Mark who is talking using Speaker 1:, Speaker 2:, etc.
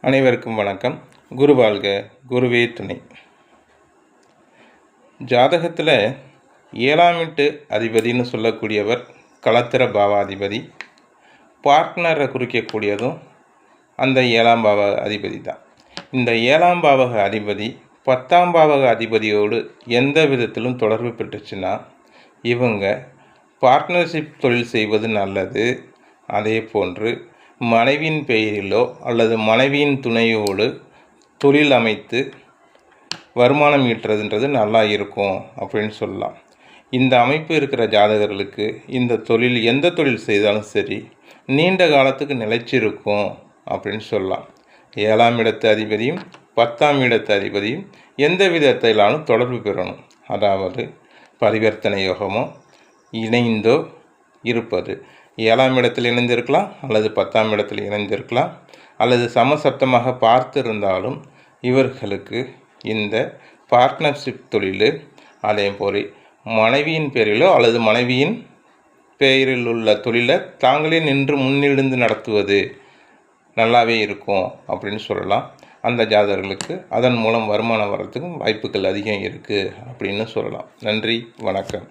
Speaker 1: அனைவருக்கும் வணக்கம். குரு வாழ்க, குருவே துணை. ஜாதகத்தில் 7ஆம் வீட்டு அதிபதினு சொல்லக்கூடியவர் களத்திர பாவாதிபதி. பார்ட்னரை குறிக்கக்கூடியதும் அந்த 7ஆம் பாவ அதிபதி தான். இந்த 7ஆம் பாவக அதிபதி 10ஆம் பாவக அதிபதியோடு எந்த விதத்திலும் தொடர்பு பெற்றுச்சுன்னா இவங்க பார்ட்னர்ஷிப் தொழில் செய்வது நல்லது. அதே போன்று மனைவியின் பெயரிலோ அல்லது மனைவியின் துணையோடு தொழில் அமைத்து வருமானம் ஈட்டுறதுன்றது நல்லா இருக்கும் அப்படின்னு சொல்லலாம். இந்த அமைப்பு இருக்கிற ஜாதகர்களுக்கு இந்த தொழில் எந்த தொழில் செய்தாலும் சரி நீண்ட காலத்துக்கு நிலைச்சிருக்கும் அப்படின்னு சொல்லலாம். 7ஆம் இடத்து அதிபதியும் 10ஆம் இடத்து அதிபதியும் எந்த விதத்திலானும் தொடர்பு பெறணும். அதாவது பரிவர்த்தனை யோகமோ இணைந்தோ இருப்பது. 7ஆம் இடத்தில் இணைந்திருக்கலாம் அல்லது 10ஆம் இடத்தில் இணைந்திருக்கலாம் அல்லது சமசப்தமாக பார்த்து இருந்தாலும் இவர்களுக்கு இந்த பார்ட்னர்ஷிப் தொழில் அதே போல் மனைவியின் பேரிலோ அல்லது மனைவியின் பெயரில் உள்ள தொழிலை தாங்களே நின்று முன்னிருந்து நடத்துவது நல்லாவே இருக்கும் அப்படின்னு சொல்லலாம். அந்த ஜாதகர்களுக்கு அதன் மூலம் வருமானம் வர்றதுக்கும் வாய்ப்புகள் அதிகம் இருக்குது அப்படின்னு சொல்லலாம். நன்றி, வணக்கம்.